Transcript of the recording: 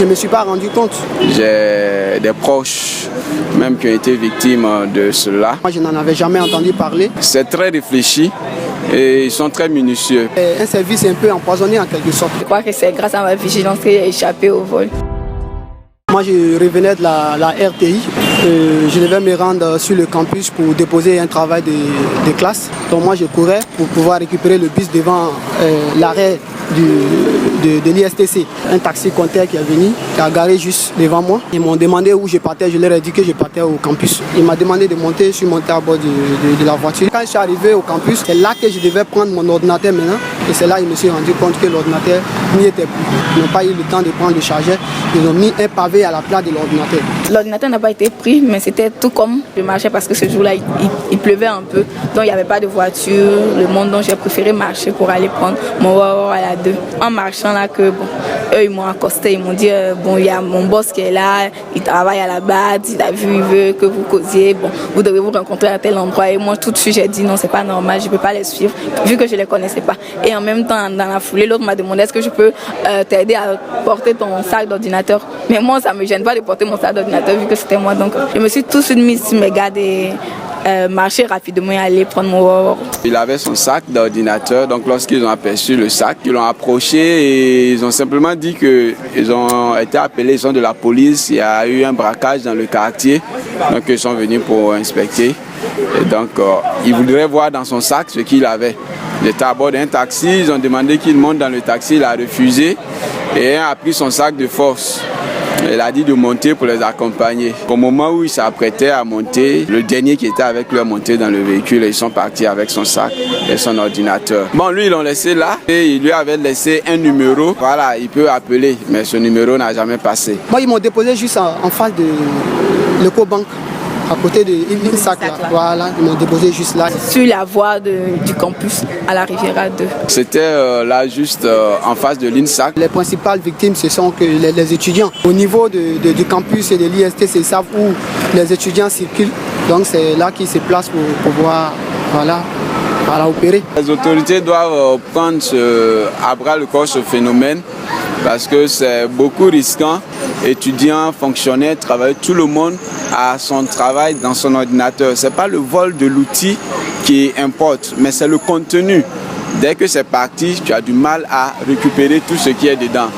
Je ne me suis pas rendu compte. J'ai des proches même qui ont été victimes de cela. Moi, je n'en avais jamais entendu parler. C'est très réfléchi et ils sont très minutieux. Un service un peu empoisonné en quelque sorte. Je crois que c'est grâce à ma vigilance que j'ai échappé au vol. Moi, je revenais de la RTI. Je devais me rendre sur le campus pour déposer un travail de classe. Donc moi, je courais pour pouvoir récupérer le bus devant l'arrêt de l'ISTC. Un taxi Conter qui est venu, qui a garé juste devant moi. Ils m'ont demandé où je partais. Je leur ai dit que je partais au campus. Il m'a demandé de monter. Je suis monté à bord de la voiture. Quand je suis arrivé au campus, c'est là que je devais prendre mon ordinateur maintenant. Et c'est là que je me suis rendu compte que l'ordinateur n'y était plus. Ils n'ont pas eu le temps de prendre le chargeur. Ils ont mis un pavé à la place de l'ordinateur. L'ordinateur n'a pas été pris, mais c'était tout comme je marchais parce que ce jour-là, il pleuvait un peu. Donc il n'y avait pas de voiture, le monde, donc j'ai préféré marcher pour aller prendre mon Wawa à la 2. En marchant là, eux ils m'ont accosté, ils m'ont dit bon, il y a mon boss qui est là, il travaille à la base, il a vu, il veut que vous causiez, bon, vous devez vous rencontrer à tel endroit. Et moi, tout de suite, j'ai dit non, c'est pas normal, je ne peux pas les suivre, vu que je ne les connaissais pas. Et en même temps, dans la foulée, l'autre m'a demandé est-ce que je peux t'aider à porter ton sac d'ordinateur. Mais moi, ça ne me gêne pas de porter mon sac d'ordinateur, vu que c'était moi. Donc, je me suis tout de suite mise sur mes gardes et marcher rapidement et aller prendre mon Wawa. Il avait son sac d'ordinateur, donc lorsqu'ils ont aperçu le sac, ils l'ont approché et ils ont simplement dit qu'ils ont été appelés, ils sont de la police, il y a eu un braquage dans le quartier, donc ils sont venus pour inspecter. Et donc ils voudraient voir dans son sac ce qu'il avait. Il était à bord d'un taxi, ils ont demandé qu'il monte dans le taxi, il a refusé et un a pris son sac de force. Il a dit de monter pour les accompagner. Au moment où ils s'apprêtaient à monter, le dernier qui était avec lui a monté dans le véhicule et ils sont partis avec son sac et son ordinateur. Bon, lui, ils l'ont laissé là et il lui avait laissé un numéro. Voilà, il peut appeler, mais ce numéro n'a jamais passé. Moi, ils m'ont déposé juste en face de l'Ecobank, à côté de l'INSAC. Voilà, ils m'ont déposé juste là. Sur la voie du campus à la Riviera 2. C'était là juste en face de l'INSAC. Les principales victimes, ce sont que les étudiants. Au niveau du campus et de l'IST, c'est ça où les étudiants circulent. Donc c'est là qu'ils se placent pour pouvoir opérer. Les autorités doivent prendre à bras le corps ce phénomène parce que c'est beaucoup risquant. Étudiants, fonctionnaires, travailleurs, tout le monde a son travail dans son ordinateur. Ce n'est pas le vol de l'outil qui importe, mais c'est le contenu. Dès que c'est parti, tu as du mal à récupérer tout ce qui est dedans.